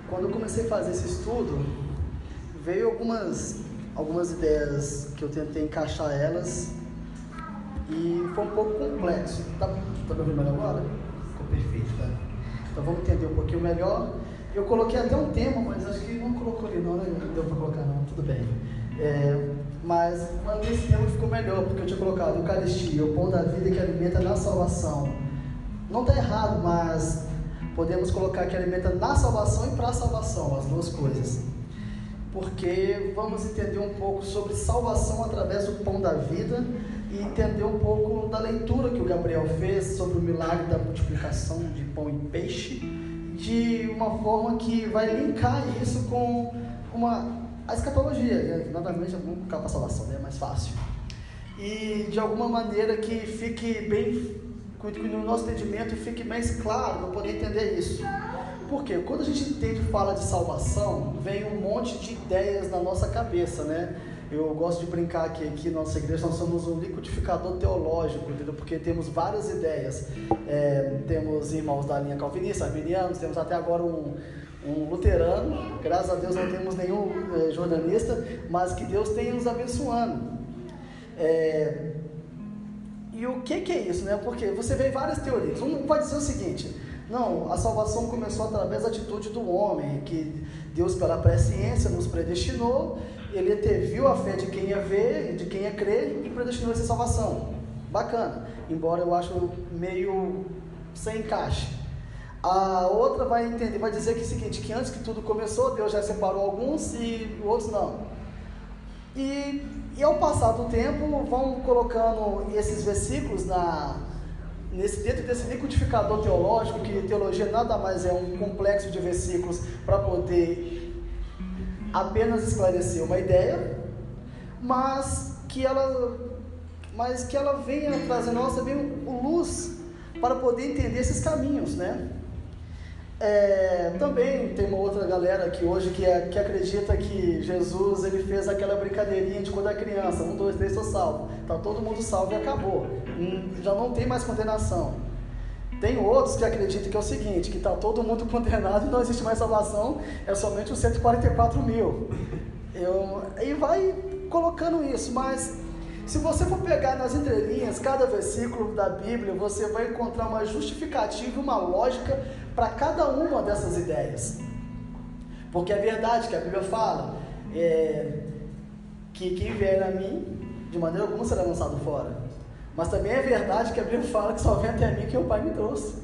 Quando eu comecei a fazer esse estudo, veio algumas ideias que eu tentei encaixar elas e foi um pouco complexo. Tá me ouvindo melhor agora? Ficou perfeito, tá? Então vamos entender um pouquinho melhor. Eu coloquei até um tema, mas acho que não colocou ali não, né? Não deu para colocar não, tudo bem. Mas nesse tema ficou melhor, porque eu tinha colocado Eucaristia, o pão da vida que alimenta na salvação. Não está errado, mas podemos colocar que alimenta na salvação e para a salvação, as duas coisas. Porque vamos entender um pouco sobre salvação através do pão da vida e entender um pouco da leitura que o Gabriel fez sobre o milagre da multiplicação de pão e peixe, de uma forma que vai linkar isso com a escatologia. Nada-menos vamos colocar para a salvação, né? É mais fácil. E de alguma maneira que fique bem, no nosso entendimento, fique mais claro para poder entender isso. Porque quando a gente entende e fala de salvação, vem um monte de ideias na nossa cabeça, né? Eu gosto de brincar que aqui na nossa igreja nós somos um liquidificador teológico, entendeu? Porque temos várias ideias. Temos irmãos da linha calvinista, arminianos, temos até agora um luterano, graças a Deus não temos nenhum jordanista, mas que Deus tenha nos abençoando. E o que é isso, né? Porque você vê várias teorias. Um vai dizer o seguinte: não, a salvação começou através da atitude do homem, que Deus, pela presciência, nos predestinou, Ele anteviu a fé de quem ia ver, de quem ia crer, e predestinou essa salvação. Bacana, embora eu acho meio sem encaixe. A outra vai dizer que é o seguinte, que antes que tudo começou, Deus já separou alguns e outros não. E ao passar do tempo, vão colocando esses versículos dentro desse liquidificador teológico, que teologia nada mais é um complexo de versículos para poder apenas esclarecer uma ideia, mas que ela venha trazer nossa luz para poder entender esses caminhos, né? Também tem uma outra galera que hoje que acredita que Jesus ele fez aquela brincadeirinha de quando é criança, 1, 2, 3, estou salvo, tá todo mundo salvo e acabou, já não tem mais condenação. Tem outros que acreditam que é o seguinte, que está todo mundo condenado e não existe mais salvação, é somente os 144 mil. E vai colocando isso, mas se você for pegar nas entrelinhas, cada versículo da Bíblia, você vai encontrar uma justificativa, uma lógica para cada uma dessas ideias. Porque é verdade que a Bíblia fala que quem vier a mim, de maneira alguma será lançado fora. Mas também é verdade que a Bíblia fala que só vem até mim que o Pai me trouxe.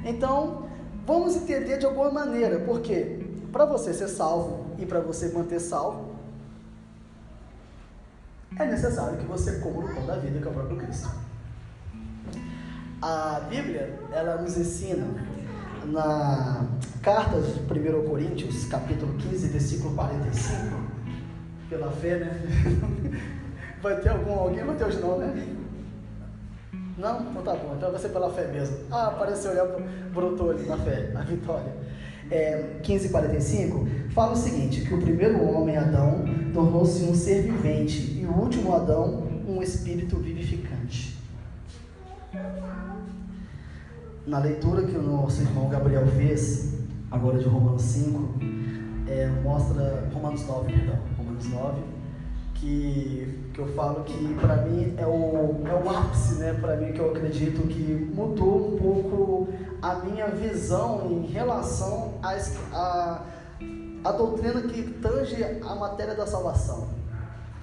Então, vamos entender de alguma maneira, porque para você ser salvo e para você manter salvo, é necessário que você coma o pão da vida, que é o próprio Cristo. A Bíblia, ela nos ensina na carta de 1 Coríntios, capítulo 15, versículo 45, pela fé, né? Alguém vai ter hoje não, né? Não? Então tá bom, então vai ser pela fé mesmo. Apareceu ali, brotou ali na fé, a vitória. 15:45 fala o seguinte, que o primeiro homem, Adão, tornou-se um ser vivente e o último Adão, um espírito vivificante. Na leitura que o nosso irmão Gabriel fez, agora de Romanos 5, mostra Romanos 9, que eu falo que para mim é o ápice, né? Para mim, que eu acredito que mudou um pouco a minha visão em relação a doutrina que tange a matéria da salvação.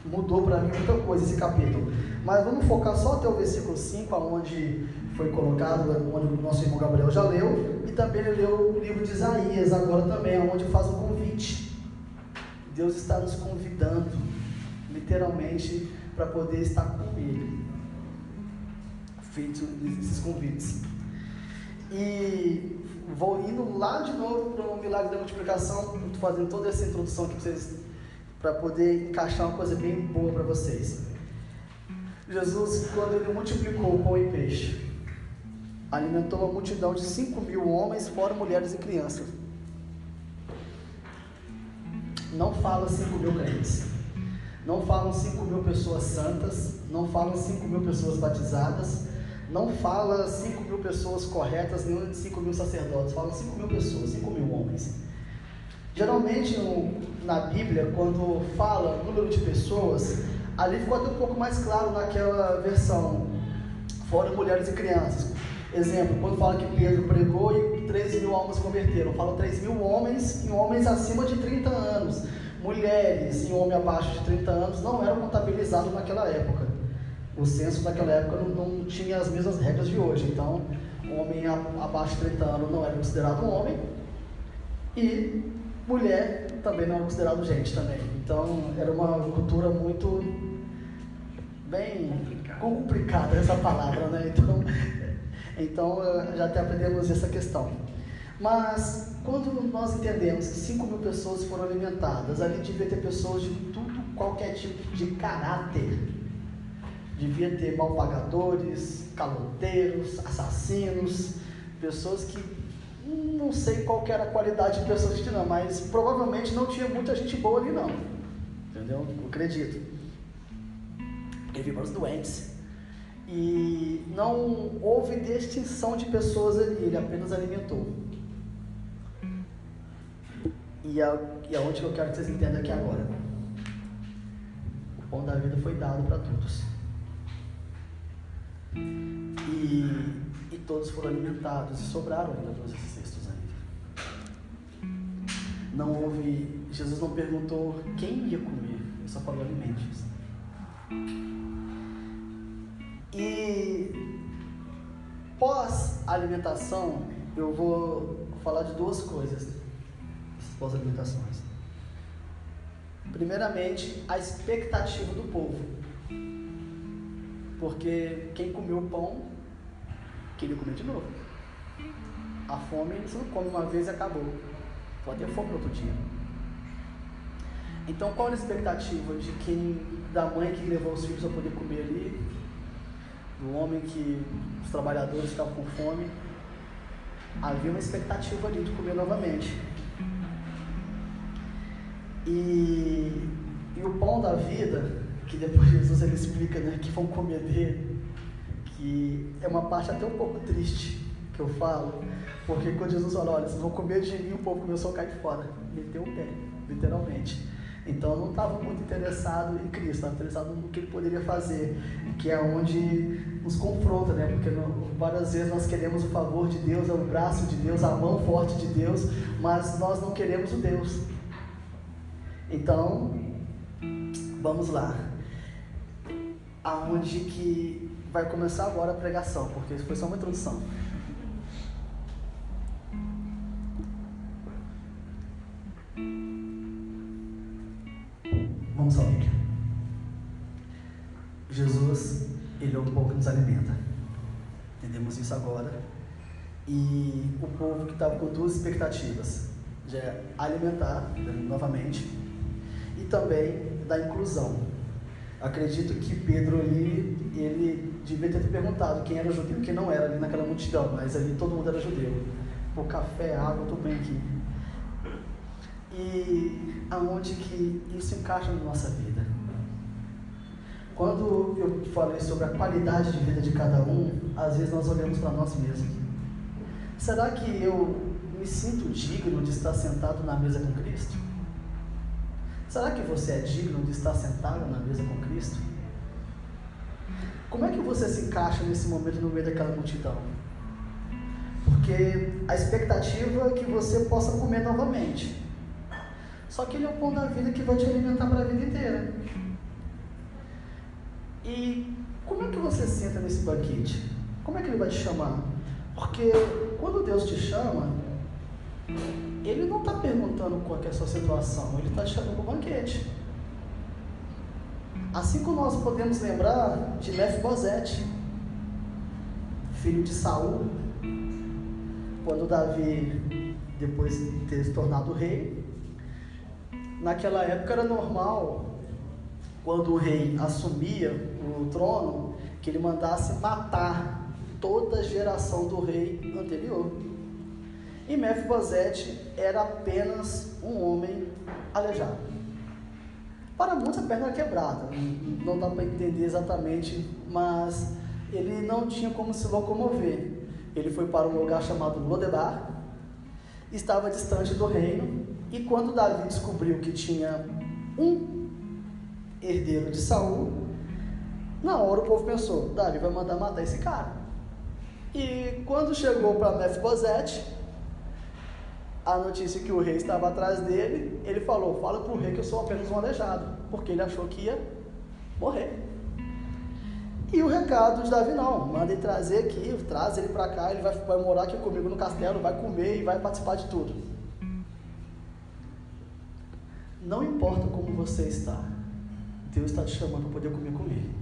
Mudou para mim muita coisa esse capítulo. Mas vamos focar só até o versículo 5, onde foi colocado, onde o nosso irmão Gabriel já leu, e também ele leu o livro de Isaías agora também, onde faz um convite. Deus está nos convidando, literalmente, para poder estar com Ele, feito esses convites. E vou indo lá de novo para o milagre da multiplicação, estou fazendo toda essa introdução aqui para poder encaixar uma coisa bem boa para vocês. Jesus, quando Ele multiplicou o pão e peixe, alimentou uma multidão de 5.000 homens, fora mulheres e crianças. Não fala 5.000 crentes, não falam 5.000 pessoas santas, não falam 5.000 pessoas batizadas, não fala 5.000 pessoas corretas, nem 5.000 sacerdotes, fala 5.000 pessoas, 5.000 homens. Geralmente na Bíblia, quando fala número de pessoas, ali ficou até um pouco mais claro naquela versão, fora mulheres e crianças. Exemplo, quando fala que Pedro pregou e 3.000 almas se converteram, fala 3.000 homens e homens acima de 30 anos. Mulheres e homens abaixo de 30 anos não eram contabilizados naquela época. O censo daquela época não tinha as mesmas regras de hoje. Então, homem abaixo de 30 anos não era considerado homem e mulher também não era considerado gente também. Então, era uma cultura muito bem complicada essa palavra, né? Então já até aprendemos essa questão. Mas quando nós entendemos que 5.000 pessoas foram alimentadas, ali devia ter pessoas de tudo, qualquer tipo de caráter. Devia ter malpagadores, caloteiros, assassinos, pessoas que não sei qual que era a qualidade de pessoas que tinham, mas provavelmente não tinha muita gente boa ali não. Entendeu? Eu acredito. Porque vi vários doentes. E não houve distinção de pessoas ali, ele apenas alimentou. E aonde que eu quero que vocês entendam aqui agora? O pão da vida foi dado para todos. E todos foram alimentados, e sobraram ainda 12 cestos ainda. Não houve, Jesus não perguntou quem ia comer, ele só falou alimentos. E pós-alimentação, eu vou falar de duas coisas, pós-alimentações. Primeiramente, a expectativa do povo. Porque quem comeu o pão, queria comer de novo. A fome, você não come uma vez e acabou. Pode ter fome no outro dia. Então, qual era a expectativa de da mãe que levou os filhos a poder comer ali? Do homem que os trabalhadores estavam com fome? Havia uma expectativa ali de comer novamente. E o pão da vida, que depois Jesus ele explica, né, que vão comer dele, que é uma parte até um pouco triste que eu falo, porque quando Jesus fala, olha, vocês vão comer de mim, o povo começou a cair fora, meteu o pé, literalmente. Então não estava muito interessado em Cristo, estava interessado no que ele poderia fazer, que é onde nos confronta, né? Porque várias vezes nós queremos o favor de Deus, o braço de Deus, a mão forte de Deus, mas nós não queremos o Deus. Então, vamos lá. Aonde que vai começar agora a pregação, porque isso foi só uma introdução. Vamos ao vídeo. Jesus, ele é o povo que nos alimenta. Entendemos isso agora. E o povo que estava com duas expectativas, de alimentar novamente e também da inclusão. Acredito que Pedro ali, ele devia ter perguntado quem era judeu e quem não era ali naquela multidão, mas ali todo mundo era judeu. Por café, água, tudo bem aqui. E aonde que isso encaixa na nossa vida? Quando eu falei sobre a qualidade de vida de cada um, às vezes nós olhamos para nós mesmos. Será que eu me sinto digno de estar sentado na mesa com Cristo? Será que você é digno de estar sentado na mesa com Cristo? Como é que você se encaixa nesse momento no meio daquela multidão? Porque a expectativa é que você possa comer novamente. Só que ele é o pão da vida que vai te alimentar para a vida inteira. E como é que você senta nesse banquete? Como é que ele vai te chamar? Porque quando Deus te chama, ele não está perguntando qual é a sua situação, ele está te chamando para o banquete. Assim como nós podemos lembrar de Mefibosete, filho de Saul, quando Davi, depois de ter se tornado rei, naquela época era normal, quando o rei assumia o trono, que ele mandasse matar toda a geração do rei anterior. E Mefibosete era apenas um homem aleijado. Para muitos a perna era quebrada, não dá para entender exatamente, mas ele não tinha como se locomover. Ele foi para um lugar chamado Lodebar, estava distante do reino, e quando Davi descobriu que tinha um herdeiro de Saul, na hora o povo pensou, Davi vai mandar matar esse cara. E quando chegou para Mefibosete, a notícia que o rei estava atrás dele, ele falou, fala para o rei que eu sou apenas um aleijado, porque ele achou que ia morrer. E o recado de Davi, não, manda ele trazer aqui, traz ele para cá, ele vai morar aqui comigo no castelo, vai comer e vai participar de tudo. Não importa como você está, Deus está te chamando para poder comer com Ele.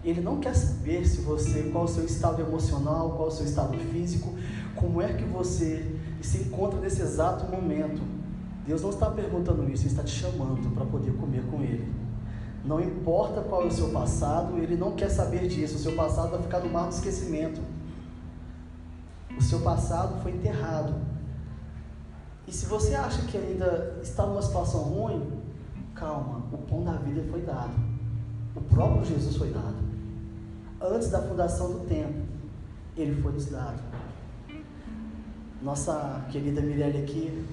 Ele não quer saber se você, qual é o seu estado emocional, qual é o seu estado físico, como é que você se encontra nesse exato momento. Deus não está perguntando isso, Ele está te chamando para poder comer com Ele. Não importa qual é o seu passado, Ele não quer saber disso. O seu passado vai ficar no mar do esquecimento. O seu passado foi enterrado. E se você acha que ainda está numa situação ruim, calma, o pão da vida foi dado. O próprio Jesus foi dado. Antes da fundação do tempo, Ele foi nos dado. Nossa querida Mirelle aqui,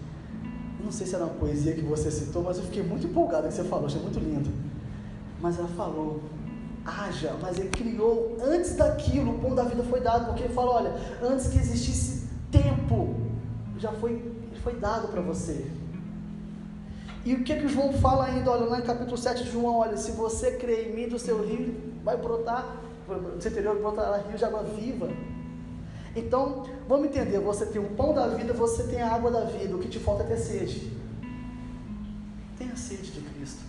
não sei se era uma poesia que você citou, mas eu fiquei muito empolgado que você falou, achei muito lindo. Mas ela falou, haja, mas Ele criou, antes daquilo, o pão da vida foi dado, porque Ele falou, olha, antes que existisse tempo, Ele foi dado para você. E o que João fala ainda, olha, lá em capítulo 7 de João, olha, se você crê em mim, do seu rio vai brotar, do seu interior brotará rio de água viva. Então, vamos entender, você tem o pão da vida, você tem a água da vida, o que te falta é ter sede. Tenha sede de Cristo.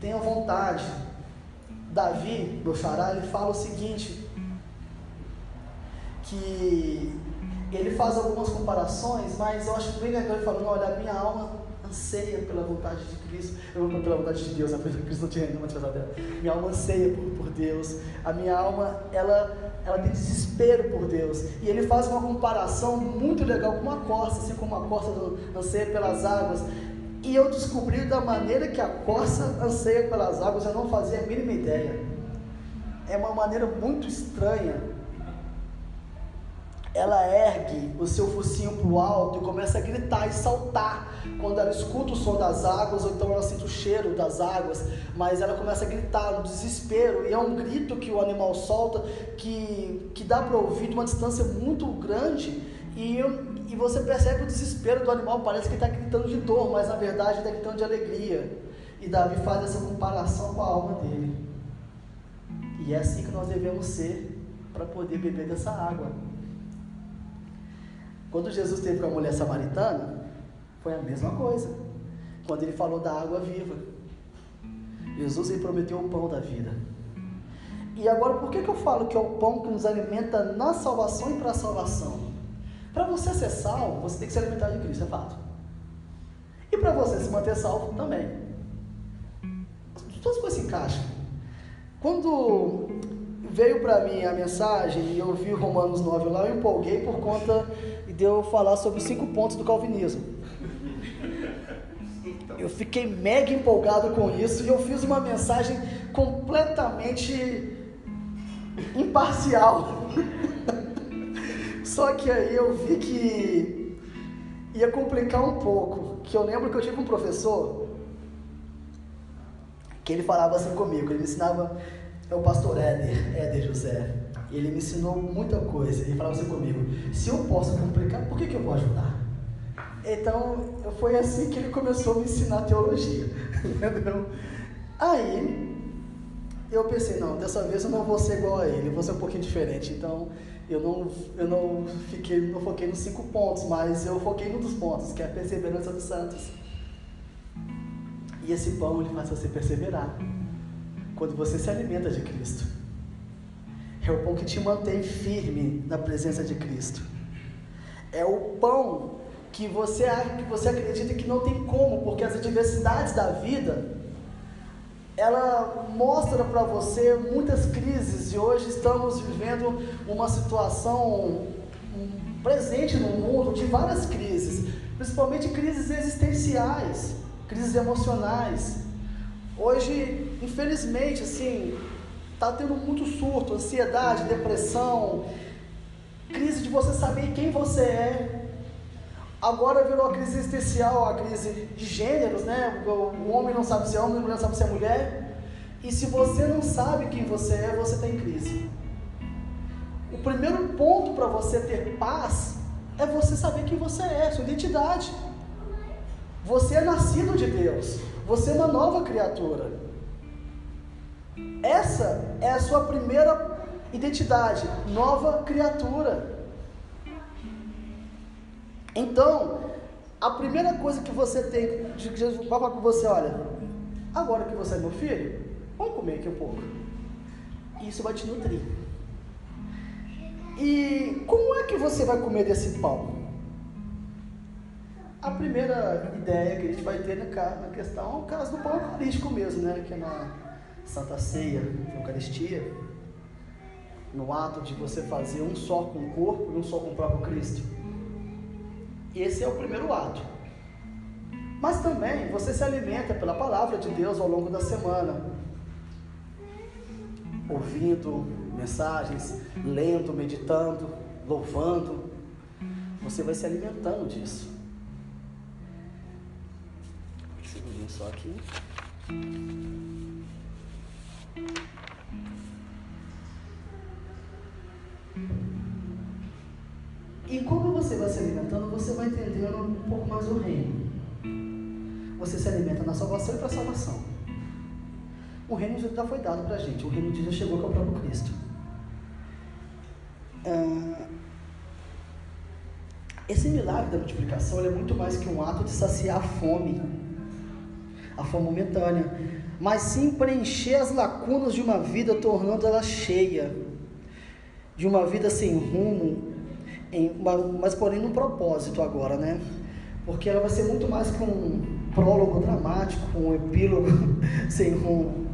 Tenha vontade. Davi, do Xará, ele fala o seguinte, que ele faz algumas comparações, mas eu acho bem legal ele falando, olha, a minha alma anseia pela vontade de Cristo, pela vontade de Deus, porque Cristo não tinha nenhuma diferença dela. Minha alma anseia por Deus, a minha alma, ela tem desespero por Deus, e ele faz uma comparação muito legal com uma corça, assim como a corça anseia pelas águas. E eu descobri da maneira que a corça anseia pelas águas, eu não fazia a mínima ideia. É uma maneira muito estranha. Ela ergue o seu focinho para o alto e começa a gritar e saltar quando ela escuta o som das águas, ou então ela sente o cheiro das águas, mas ela começa a gritar no desespero, e é um grito que o animal solta, que dá para ouvir de uma distância muito grande, e você percebe o desespero do animal, parece que está gritando de dor, mas na verdade está gritando de alegria. E Davi faz essa comparação com a alma dele, e é assim que nós devemos ser para poder beber dessa água. Quando Jesus esteve com a mulher samaritana, foi a mesma coisa. Quando ele falou da água viva, Jesus lhe prometeu o pão da vida. E agora, por que eu falo que é o pão que nos alimenta na salvação e para a salvação? Para você ser salvo, você tem que se alimentar de Cristo, é fato. E para você se manter salvo também. Todas as coisas se encaixam. Quando veio para mim a mensagem e eu vi Romanos 9 lá, eu empolguei por conta de eu falar sobre os 5 pontos do calvinismo. Eu fiquei mega empolgado com isso e eu fiz uma mensagem completamente imparcial. Só que aí eu vi que ia complicar um pouco, que eu lembro que eu tive um professor que ele falava assim comigo, ele me ensinava, é o pastor Éder José, ele me ensinou muita coisa, ele falava assim comigo, se eu posso complicar, por que eu vou ajudar? Então, foi assim que ele começou a me ensinar teologia, entendeu? Aí, eu pensei, não, dessa vez eu não vou ser igual a ele, eu vou ser um pouquinho diferente, então, eu não foquei nos 5 pontos, mas eu foquei num dos pontos, que é a perseverança dos santos. E esse pão, ele faz você perseverar, quando você se alimenta de Cristo. É o pão que te mantém firme na presença de Cristo. É o pão que você acredita que não tem como, porque as adversidades da vida, ela mostra para você muitas crises, e hoje estamos vivendo uma situação presente no mundo de várias crises, principalmente crises existenciais, crises emocionais. Hoje, infelizmente, assim, está tendo muito surto, ansiedade, depressão, crise de você saber quem você é. Agora virou a crise existencial, a crise de gêneros, né? O homem não sabe se é homem, a mulher não sabe se é mulher. E se você não sabe quem você é, você está em crise. O primeiro ponto para você ter paz é você saber quem você é, sua identidade. Você é nascido de Deus, você é uma nova criatura. Essa é a sua primeira identidade, nova criatura. Então, a primeira coisa que você tem, Jesus vai falar com você, olha, agora que você é meu filho, vamos comer aqui um pouco. Isso vai te nutrir. E como é que você vai comer desse pão? A primeira ideia que a gente vai ter na questão é o caso do pão eucarístico mesmo, né? Que é na Santa Ceia, Eucaristia, no ato de você fazer um só com o corpo e um só com o próprio Cristo. Esse é o primeiro ato. Mas também você se alimenta pela palavra de Deus ao longo da semana, ouvindo mensagens, lendo, meditando, louvando. Você vai se alimentando disso. Um segundinho só aqui. E como você vai se alimentando, você vai entendendo um pouco mais o reino. Você se alimenta na salvação e para a salvação. O reino já foi dado para a gente, o reino de Deus chegou, que é o próprio Cristo. Esse milagre da multiplicação é muito mais que um ato de saciar a fome momentânea, mas sim preencher as lacunas de uma vida, tornando ela cheia, de uma vida sem rumo, mas porém num propósito agora, né? Porque ela vai ser muito mais que um prólogo dramático, um epílogo sem rumo.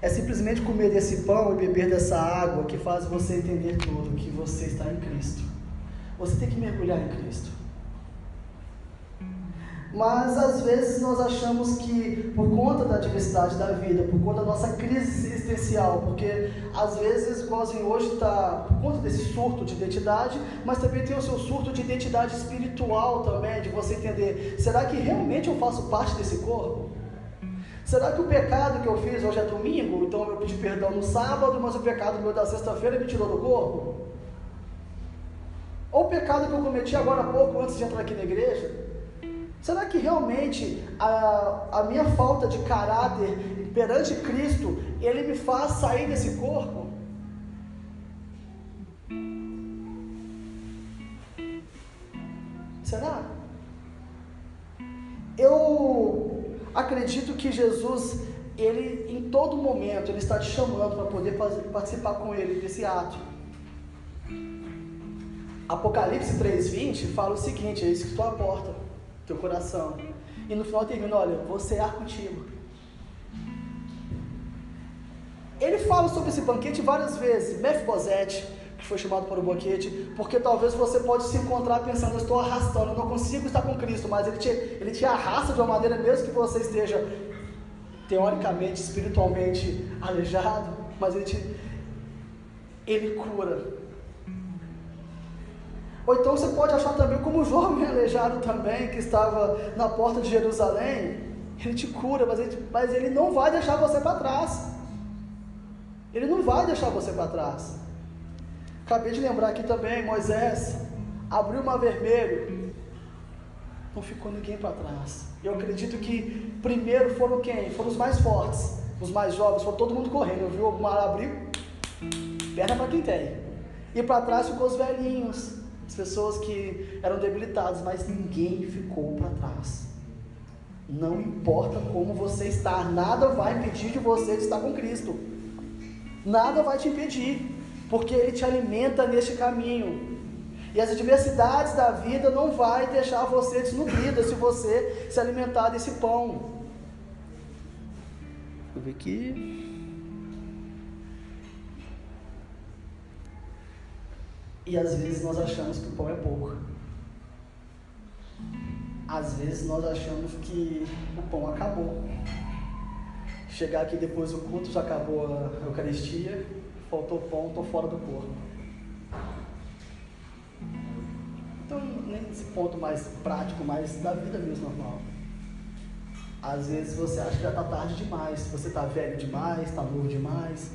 É simplesmente comer desse pão e beber dessa água que faz você entender tudo, que você está em Cristo. Você tem que mergulhar em Cristo. Mas às vezes nós achamos que por conta da diversidade da vida, por conta da nossa crise existencial, porque às vezes, igualzinho hoje, está por conta desse surto de identidade, mas também tem o seu surto de identidade espiritual também, de você entender, será que realmente eu faço parte desse corpo? Será que o pecado que eu fiz hoje é domingo, então eu pedi perdão no sábado, mas o pecado meu da sexta-feira me tirou do corpo? Ou o pecado que eu cometi agora há pouco, antes de entrar aqui na igreja? Será que realmente a minha falta de caráter perante Cristo, Ele me faz sair desse corpo? Será? Eu acredito que Jesus, Ele em todo momento, Ele está te chamando para poder participar com Ele desse ato. Apocalipse 3:20 fala o seguinte, é isso que estou à porta, teu coração. E no final termina, olha, vou cear contigo. Ele fala sobre esse banquete várias vezes. Mefibosete, que foi chamado para o banquete, porque talvez você pode se encontrar pensando, eu estou arrastando, eu não consigo estar com Cristo, mas ele te arrasta de uma maneira, mesmo que você esteja teoricamente, espiritualmente aleijado, mas ele cura. Ou então você pode achar também como o jovem aleijado também, que estava na porta de Jerusalém, ele te cura, mas ele não vai deixar você para trás. Ele não vai deixar você para trás. Acabei de lembrar aqui também, Moisés abriu o mar vermelho, não ficou ninguém para trás. Eu acredito que primeiro foram quem? Foram os mais fortes, os mais jovens, foi todo mundo correndo, viu? O mar abriu, perna para quem tem. E para trás ficou os velhinhos, as pessoas que eram debilitadas, mas ninguém ficou para trás. Não importa como você está, nada vai impedir de você de estar com Cristo. Nada vai te impedir, porque Ele te alimenta neste caminho. E as adversidades da vida não vai deixar você desnutrido se você se alimentar desse pão. Vou ver aqui. E às vezes nós achamos que o pão é pouco. Às vezes nós achamos que o pão acabou. chegar aqui depois do culto, já acabou a Eucaristia, faltou pão, estou fora do corpo. Então, nem nesse ponto mais prático, mais da vida mesmo normal. Às vezes você acha que já está tarde demais, você está velho demais, está novo demais.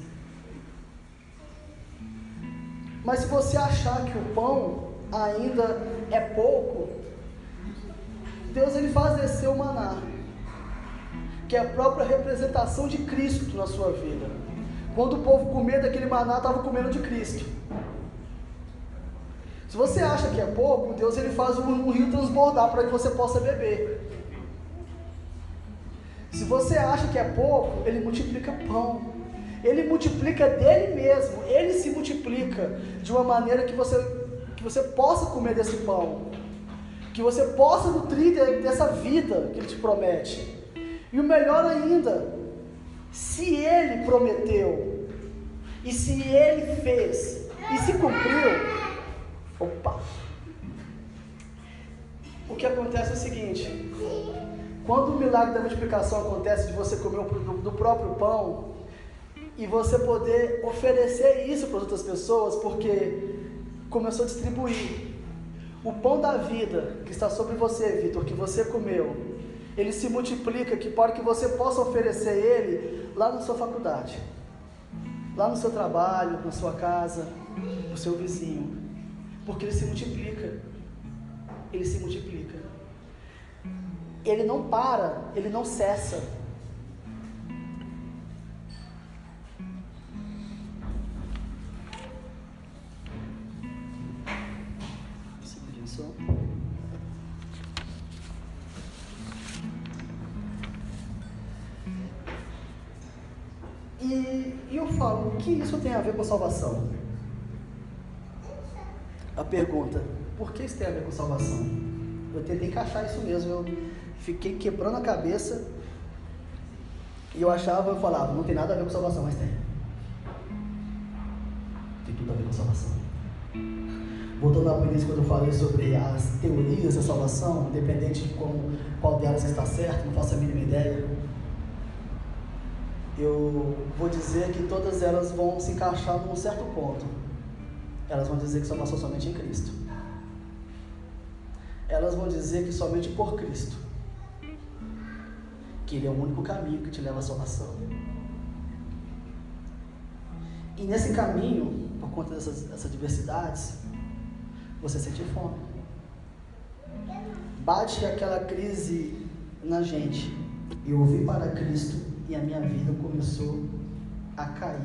Mas se você achar que o pão ainda é pouco, Deus ele faz descer o maná, que é a própria representação de Cristo na sua vida. Quando o povo comia daquele maná, estava comendo de Cristo. Se você acha que é pouco, Deus ele faz um rio transbordar para que você possa beber. Se você acha que é pouco, ele multiplica pão. Ele multiplica dele mesmo. Ele se multiplica de uma maneira que você possa comer desse pão. Que você possa nutrir dessa vida que ele te promete. E o melhor ainda, se ele prometeu, e se ele fez, e se cumpriu, o que acontece é o seguinte: quando o milagre da multiplicação acontece, de você comer do próprio pão, e você poder oferecer isso para as outras pessoas, porque começou a distribuir o pão da vida que está sobre você, Vitor, que você comeu, ele se multiplica para que você possa oferecer ele lá na sua faculdade, lá no seu trabalho, na sua casa, no seu vizinho, porque ele se multiplica. Ele se multiplica. Ele não para, ele não cessa. E eu falo, o que isso tem a ver com salvação? A pergunta, por que isso tem a ver com salvação? Eu tentei encaixar isso mesmo, eu fiquei quebrando a cabeça, e eu falava, não tem nada a ver com salvação, mas tem. Tem tudo a ver com salvação. Voltando ao início, quando eu falei sobre as teorias da salvação, independente de qual delas está certo, não faço a mínima ideia, eu vou dizer que todas elas vão se encaixar num certo ponto. Elas vão dizer que salvação somente em Cristo. Elas vão dizer que somente por Cristo, que Ele é o único caminho que te leva à salvação. E nesse caminho, por conta dessas diversidades, você sente fome. Bate aquela crise na gente. Eu vim para Cristo e a minha vida começou a cair,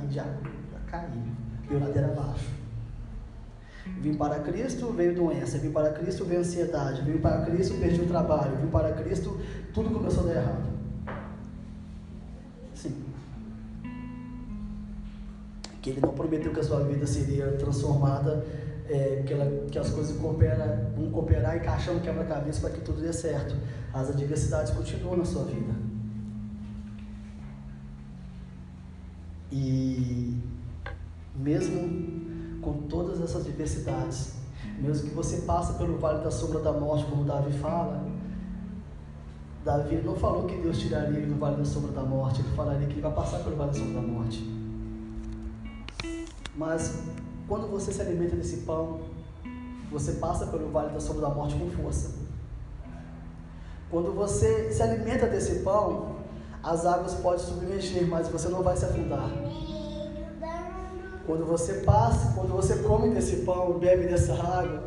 veio ladeira abaixo. Vim para Cristo, veio doença. Vim para Cristo, veio ansiedade. Vim para Cristo, perdi o trabalho. Vim para Cristo, tudo começou a dar errado. Sim. Que Ele não prometeu que a sua vida seria transformada, que as coisas vão cooperar e encaixar no quebra-cabeça para que tudo dê certo. As adversidades continuam na sua vida. E mesmo com todas essas diversidades, mesmo que você passe pelo vale da sombra da morte, como Davi fala, Davi não falou que Deus tiraria ele do vale da sombra da morte, ele falaria que ele vai passar pelo vale da sombra da morte. Mas quando você se alimenta desse pão, você passa pelo vale da sombra da morte com força. Quando você se alimenta desse pão, as águas podem submergir, mas você não vai se afundar. Quando você come desse pão, bebe dessa água,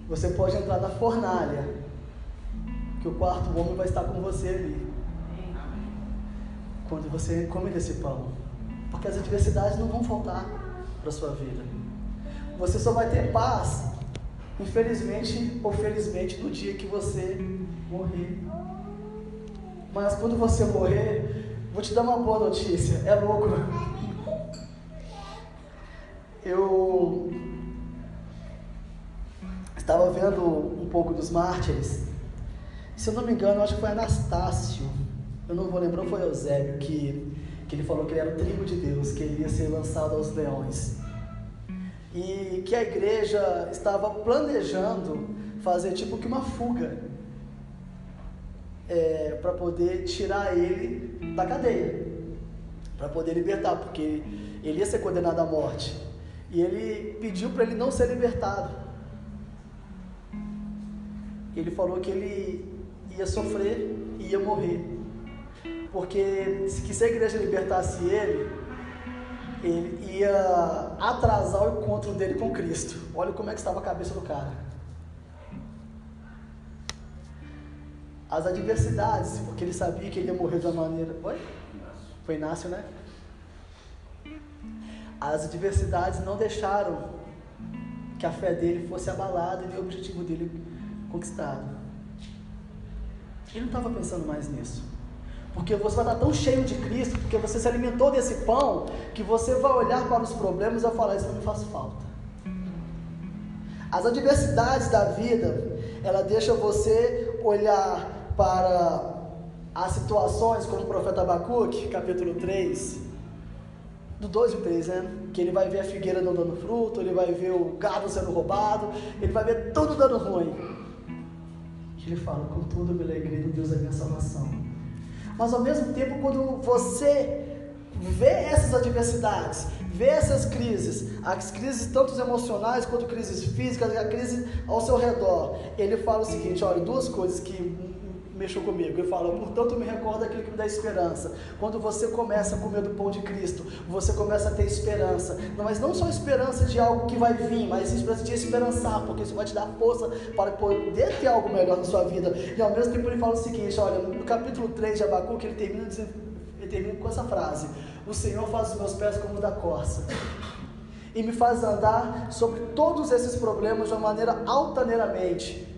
você pode entrar na fornalha, que o quarto homem vai estar com você ali. Quando você come desse pão, porque as adversidades não vão faltar para a sua vida. Você só vai ter paz, infelizmente ou felizmente, no dia que você morrer. Mas quando você morrer, vou te dar uma boa notícia, é louco. Eu estava vendo um pouco dos mártires. Se eu não me engano, acho que foi Anastácio, eu não vou lembrar, foi Eusébio, que ele falou que ele era o trigo de Deus, que ele ia ser lançado aos leões. E que a igreja estava planejando fazer tipo que uma fuga, para poder tirar ele da cadeia. para poder libertar, porque ele ia ser condenado à morte. E ele pediu para ele não ser libertado. Ele falou que ele ia sofrer e ia morrer. Porque se a igreja libertasse ele ia atrasar o encontro dele com Cristo. Olha como é que estava a cabeça do cara. As adversidades, porque ele sabia que ele ia morrer de uma maneira... Oi? Foi Inácio, né? As adversidades não deixaram que a fé dele fosse abalada e o objetivo dele conquistado. Ele não estava pensando mais nisso. Porque você vai estar tão cheio de Cristo, porque você se alimentou desse pão, que você vai olhar para os problemas e vai falar, isso não me faz falta. As adversidades da vida, ela deixa você olhar para as situações, como o profeta Abacuque, capítulo 3, do 2 e 3, né? Que ele vai ver a figueira não dando fruto, ele vai ver o gado sendo roubado, ele vai ver tudo dando ruim. E ele fala, contudo eu me alegrei no Deus da minha salvação. Mas ao mesmo tempo, quando você vê essas adversidades, vê essas crises, as crises tanto emocionais quanto crises físicas, a crise ao seu redor, ele fala o seguinte, olha, duas coisas que mexeu comigo. Ele fala, portanto me recordo daquilo que me dá esperança. Quando você começa a comer do pão de Cristo, você começa a ter esperança. Mas não só esperança de algo que vai vir, mas esperança de esperançar, porque isso vai te dar força para poder ter algo melhor na sua vida. E ao mesmo tempo ele fala o seguinte, olha, no capítulo 3 de Abacuque, ele termina com essa frase, o Senhor faz os meus pés como os da corça e me faz andar sobre todos esses problemas de uma maneira altaneiramente.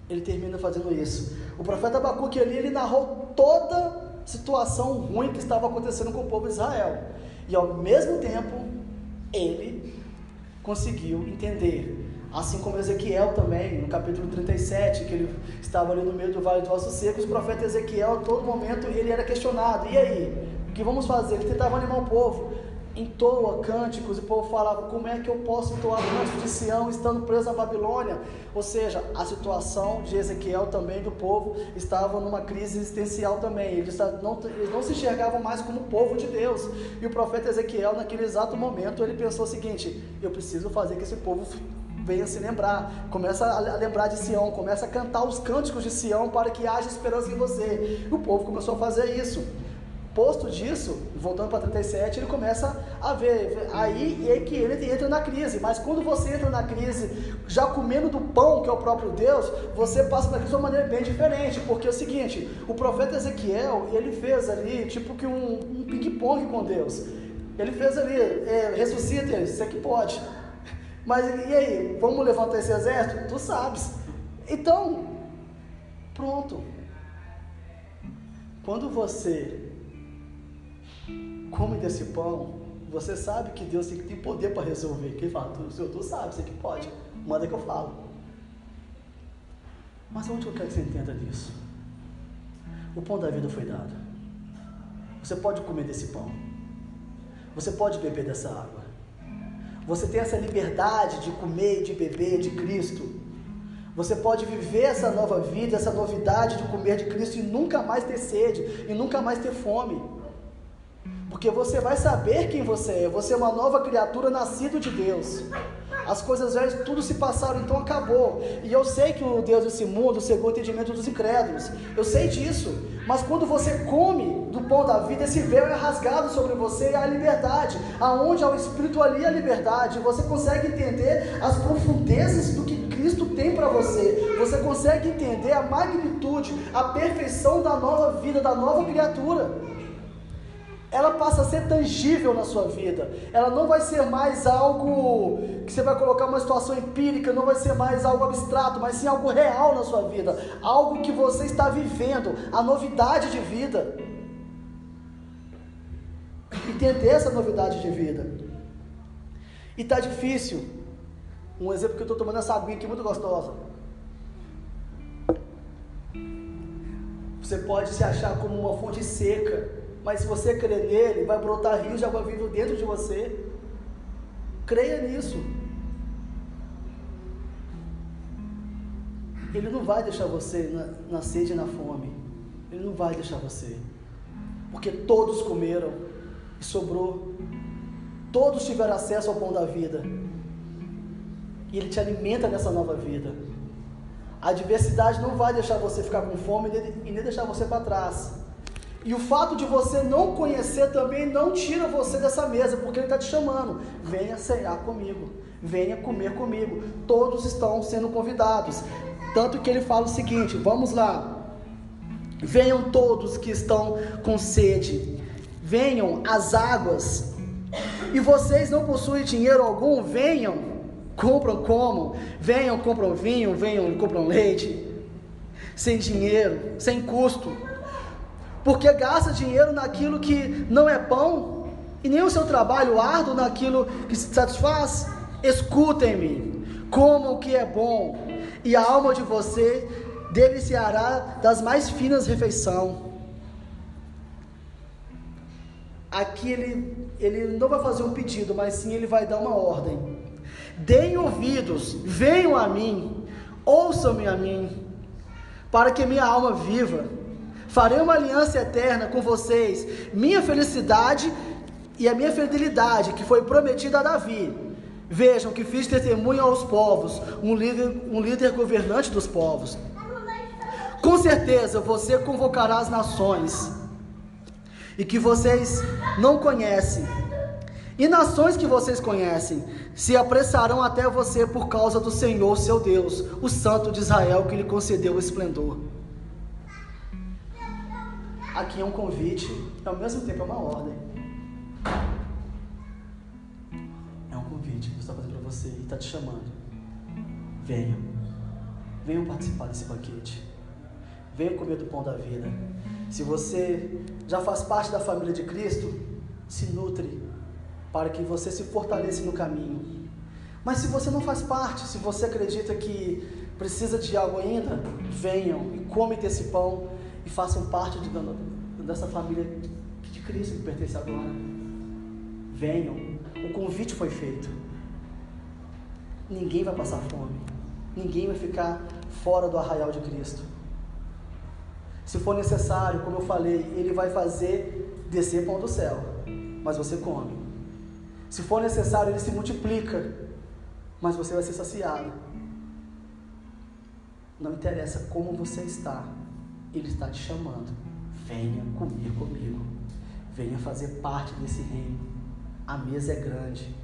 Ele termina fazendo isso. O profeta Abacuque ali, ele narrou toda situação ruim que estava acontecendo com o povo de Israel. E ao mesmo tempo, ele conseguiu entender. Assim como Ezequiel também, no capítulo 37, que ele estava ali no meio do vale de ossos secos, o profeta Ezequiel, a todo momento, ele era questionado. E aí? O que vamos fazer? Ele tentava animar o povo. Entoa cânticos, e o povo falava, como é que eu posso entoar cânticos de Sião estando preso na Babilônia? Ou seja, a situação de Ezequiel também, do povo, estava numa crise existencial também, eles não se enxergavam mais como povo de Deus, e o profeta Ezequiel, naquele exato momento, ele pensou o seguinte, eu preciso fazer que esse povo venha se lembrar, começa a lembrar de Sião, começa a cantar os cânticos de Sião, para que haja esperança em você, e o povo começou a fazer isso. Posto disso, voltando para 37, ele começa a ver, aí é que ele entra na crise, mas quando você entra na crise, já comendo do pão, que é o próprio Deus, você passa para crise de uma maneira bem diferente, porque é o seguinte, o profeta Ezequiel, ele fez ali, tipo que um ping-pong com Deus, ele fez ali, ressuscita, isso aqui pode, mas e aí, vamos levantar esse exército? Tu sabes, então, pronto, quando você come desse pão, você sabe que Deus tem poder para resolver. Quem fala, tu sabe, você que pode, manda que eu falo. Mas onde eu quero que você entenda disso? O pão da vida foi dado. Você pode comer desse pão. Você pode beber dessa água. Você tem essa liberdade de comer e de beber de Cristo. Você pode viver essa nova vida, essa novidade de comer de Cristo e nunca mais ter sede, e nunca mais ter fome. Porque você vai saber quem você é uma nova criatura nascido de Deus. As coisas velhas, tudo se passaram, então acabou. E eu sei que o Deus desse mundo cegou o entendimento dos incrédulos, eu sei disso, mas quando você come do pão da vida, esse véu é rasgado sobre você e há liberdade, aonde há o Espírito ali há liberdade, você consegue entender as profundezas do que Cristo tem para você, você consegue entender a magnitude, a perfeição da nova vida, da nova criatura. Ela passa a ser tangível na sua vida, ela não vai ser mais algo que você vai colocar uma situação empírica, não vai ser mais algo abstrato, mas sim algo real na sua vida, algo que você está vivendo, a novidade de vida, entender essa novidade de vida, e está difícil, um exemplo que eu estou tomando essa aguinha aqui muito gostosa, você pode se achar como uma fonte seca, mas se você crer nele, vai brotar rios de água viva dentro de você. Creia nisso. Ele não vai deixar você na sede e na fome. Ele não vai deixar você. porque todos comeram e sobrou. Todos tiveram acesso ao pão da vida. E Ele te alimenta nessa nova vida. A adversidade não vai deixar você ficar com fome e nem deixar você para trás. E o fato de você não conhecer também não tira você dessa mesa, porque Ele está te chamando. Venha cear comigo, venha comer comigo. Todos estão sendo convidados. Tanto que Ele fala o seguinte, vamos lá. Venham todos que estão com sede, venham às águas. E vocês não possuem dinheiro algum? Venham, compram como? Venham, compram vinho, venham, compram leite. Sem dinheiro, sem custo. Porque gasta dinheiro naquilo que não é pão, e nem o seu trabalho árduo naquilo que se satisfaz. Escutem-me, comam o que é bom, e a alma de você deliciará das mais finas refeições. Aqui ele não vai fazer um pedido, mas sim ele vai dar uma ordem. Deem ouvidos, venham a mim, ouçam-me a mim, para que minha alma viva. Farei uma aliança eterna com vocês, minha felicidade e a minha fidelidade, que foi prometida a Davi. Vejam que fiz testemunho aos povos, um líder governante dos povos. Com certeza você convocará as nações, e que vocês não conhecem, e nações que vocês conhecem, se apressarão até você por causa do Senhor seu Deus, o Santo de Israel, que lhe concedeu o esplendor. Aqui é um convite, e ao mesmo tempo é uma ordem. É um convite que Deus está fazendo para você e está te chamando. Venham participar desse banquete. Venham comer do pão da vida. Se você já faz parte da família de Cristo, se nutre para que você se fortaleça no caminho. Mas se você não faz parte, se você acredita que precisa de algo ainda, venham e comem desse pão e façam parte dessa família de Cristo que pertence agora. Venham, o convite foi feito. Ninguém vai passar fome, ninguém vai ficar fora do arraial de Cristo. Se for necessário, como eu falei, Ele vai fazer descer pão do céu, mas você come. Se for necessário, Ele se multiplica, mas você vai ser saciado. Não interessa como você está, Ele está te chamando. Venha comer comigo, venha fazer parte desse reino. A mesa é grande,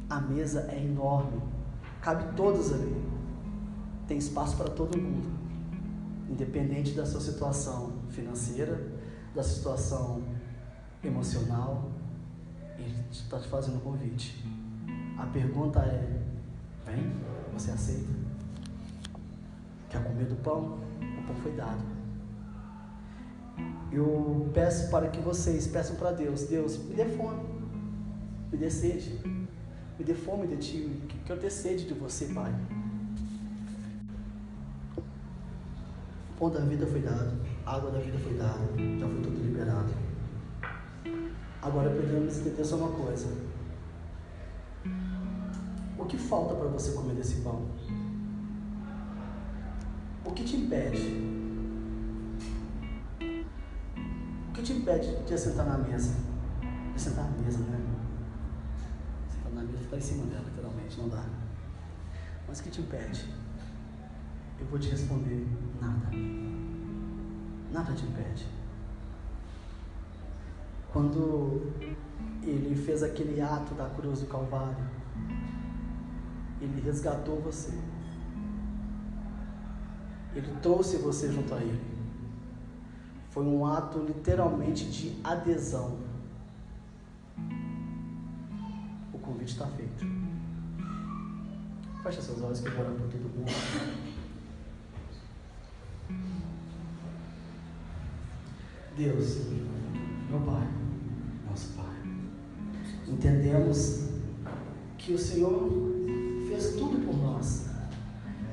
a mesa é enorme, cabe todos ali, tem espaço para todo mundo, independente da sua situação financeira, da situação emocional. Ele está te fazendo um convite. A pergunta é: vem? Você aceita? Quer comer do pão? O pão foi dado. Eu peço para que vocês peçam para Deus: Deus, me dê fome, me dê sede, me dê fome de Ti, quero ter sede de Você, Pai. O pão da vida foi dado, a água da vida foi dada, já foi tudo liberado. Agora podemos entender só uma coisa: o que falta para você comer desse pão? O que te impede? O que te impede de assentar na mesa? De sentar na mesa, né? Sentar na mesa, ficar em cima dela, literalmente, não dá. Mas o que te impede? Eu vou te responder: nada. Nada te impede. Quando Ele fez aquele ato da cruz do Calvário, Ele resgatou você. Ele trouxe você junto a Ele. Foi um ato literalmente de adesão. O convite está feito. Feche seus olhos que eu vou orar por todo mundo. Deus, meu Pai, nosso Pai, entendemos que o Senhor fez tudo por nós.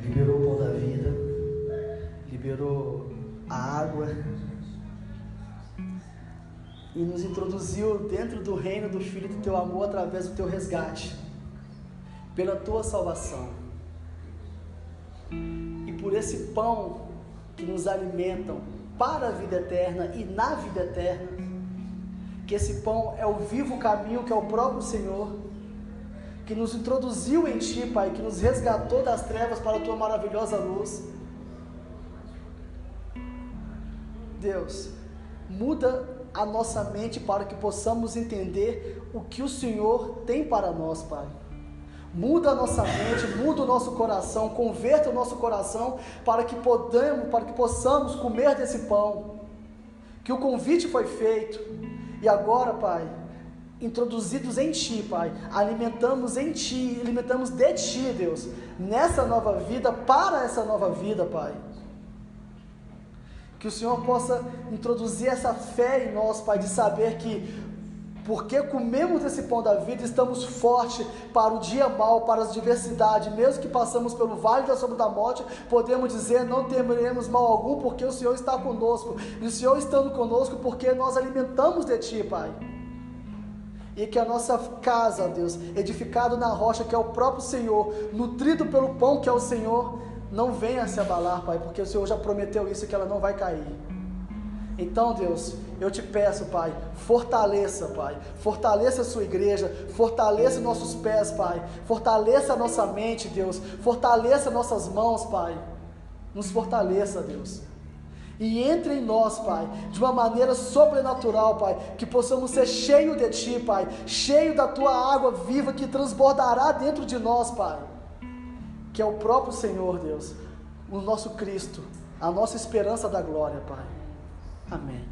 Liberou o pão da vida, liberou a água e nos introduziu dentro do reino do Filho do Teu amor através do Teu resgate, pela Tua salvação. E por esse pão que nos alimentam, para a vida eterna e na vida eterna, que esse pão é o vivo caminho, que é o próprio Senhor, que nos introduziu em Ti, Pai, que nos resgatou das trevas para a Tua maravilhosa luz. Deus, muda a nossa mente para que possamos entender o que o Senhor tem para nós, Pai. Muda a nossa mente, muda o nosso coração, converta o nosso coração para que possamos comer desse pão, que o convite foi feito, e agora, Pai, introduzidos em Ti, Pai, alimentamos em Ti, alimentamos de Ti, Deus, nessa nova vida, para essa nova vida, Pai. Que o Senhor possa introduzir essa fé em nós, Pai, de saber que, porque comemos esse pão da vida, estamos fortes para o dia mau, para as adversidades. Mesmo que passamos pelo vale da sombra da morte, podemos dizer, não temeremos mal algum, porque o Senhor está conosco. E o Senhor estando conosco, porque nós alimentamos de Ti, Pai. E que a nossa casa, Deus, edificado na rocha, que é o próprio Senhor, nutrido pelo pão que é o Senhor, não venha se abalar, Pai, porque o Senhor já prometeu isso, que ela não vai cair. Então, Deus, eu te peço, Pai, fortaleça, Pai, fortaleça a sua igreja, fortaleça nossos pés, Pai, fortaleça a nossa mente, Deus, fortaleça nossas mãos, Pai, nos fortaleça, Deus, e entre em nós, Pai, de uma maneira sobrenatural, Pai, que possamos ser cheios de Ti, Pai, cheio da Tua água viva que transbordará dentro de nós, Pai, que é o próprio Senhor, Deus, o nosso Cristo, a nossa esperança da glória, Pai. Amém.